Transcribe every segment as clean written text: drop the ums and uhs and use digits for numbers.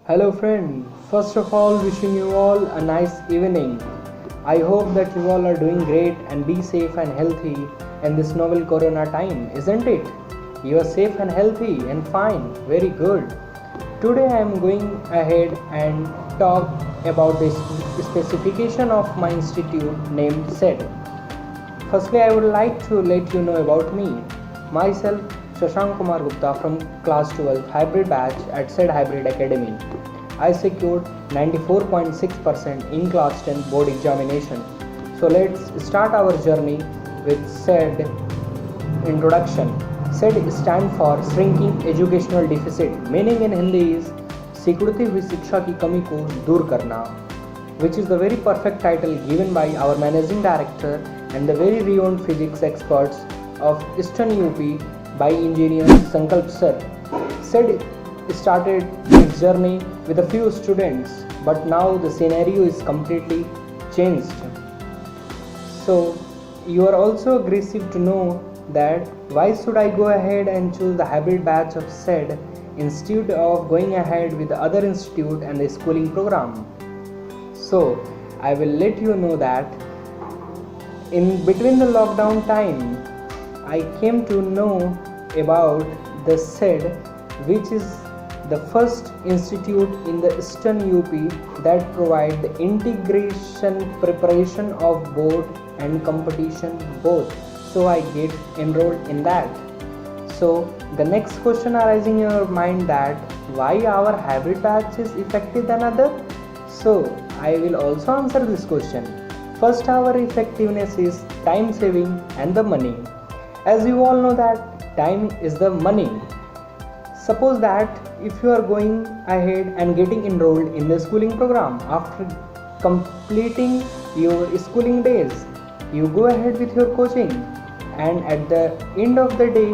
Hello, friend. First of all, wishing you all a nice evening. I hope that you all are doing great and be safe and healthy in this novel corona time, isn't it? You are safe and healthy and fine. Very good. Today I am going ahead and talk about the specification of my institute named SED. Firstly, I would like to let you know about me. Myself, Shashank Kumar Gupta from class 12 hybrid batch at SED Hybrid Academy. I secured 94.6% in class 10 board examination. So let's start our journey with SED introduction. SED stand for Shrinking Educational Deficit. Meaning in Hindi is सिकुड़ती हुई शिक्षा की कमी को दूर करना, which is the very perfect title given by our managing director and the very renowned physics experts of Eastern UP by engineer Sankalp sir. SED started its journey with a few students, but now the scenario is completely changed. So you are also aggressive to know that why should I go ahead and choose the hybrid batch of SED instead of going ahead with the other institute and the schooling program. So I will let you know that in between the lockdown time I came to know about the SED, which is the first institute in the Eastern UP that provide the integration preparation of board and competition both. So I get enrolled in that. So the next question arising in your mind that why our hybrid batch is effective than other? So I will also answer this question. First, our effectiveness is time saving and the money. As you all know that time is the money. Suppose that if you are going ahead and getting enrolled in the schooling program after completing your schooling days, you go ahead with your coaching and at the end of the day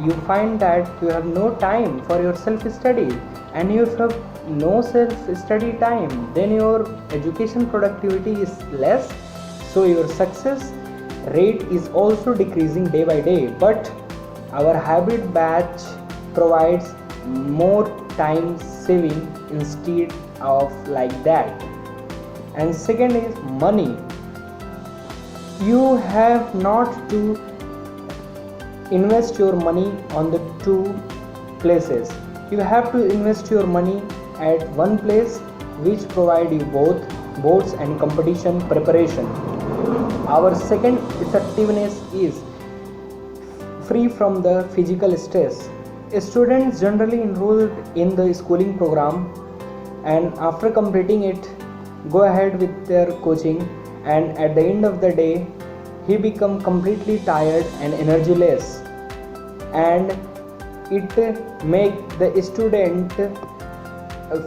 you find that you have no time for your self-study, and you have no self-study time, then your education productivity is less, so your success rate is also decreasing day by day. But our hybrid batch provides more time saving instead of like that. And second is money. You have not to invest your money on the two places. You have to invest your money at one place which provide you both boards and competition preparation. Our second effectiveness is free from the physical stress. Students generally enrolled in the schooling program and after completing it go ahead with their coaching, and at the end of the day he become completely tired and energyless, and it make the student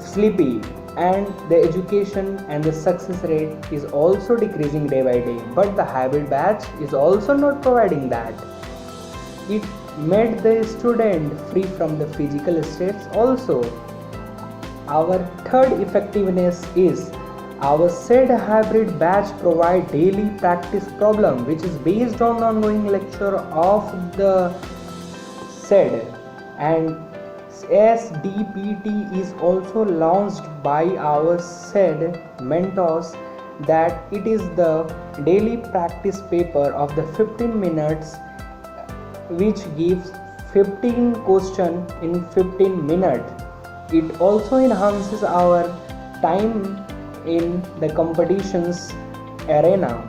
sleepy, and the education and the success rate is also decreasing day by day. But the hybrid batch is also not providing that. It made the student free from the physical stress also. Our third effectiveness is our SED hybrid batch provide daily practice problem, which is based on the ongoing lecture of the SED, and SDPT is also launched by our SED mentors, that it is the daily practice paper of the 15 minutes which gives 15 questions in 15 minutes. It also enhances our time in the competitions arena.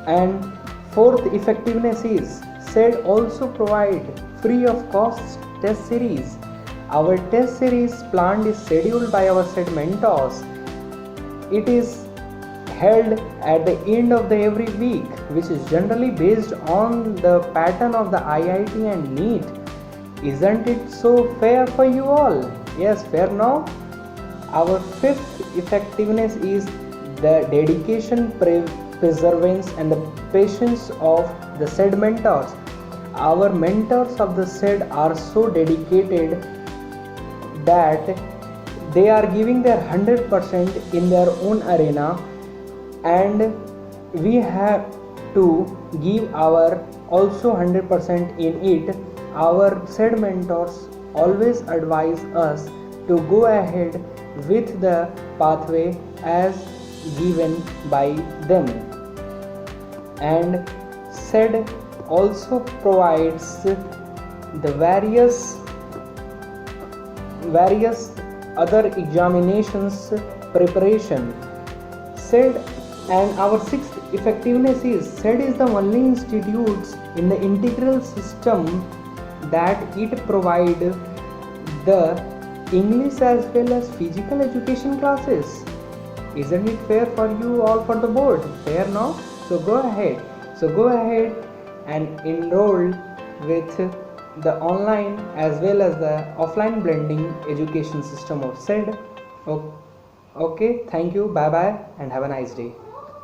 And fourth effectiveness is SED also provide free of cost test series. Our test series planned is scheduled by our SED mentors. It is held at the end of the every week, which is generally based on the pattern of the IIT and NEET. Isn't it so fair for you all? Yes, fair now? Our fifth effectiveness is the dedication, perseverance and the patience of the SED mentors. Our mentors of the SED are so dedicated that they are giving their 100% in their own arena, and we have to give our also 100% in it. Our SED mentors always advise us to go ahead with the pathway as given by them. And SED also provides the various other examinations preparation. SED, and our sixth effectiveness is SED is the only institutes in the integral system that it provide the English as well as physical education classes. Isn't it fair for you all for the board? Fair now? So go ahead. And enroll with the online as well as the offline blending education system of SED. Okay, thank you, bye bye, and have a nice day.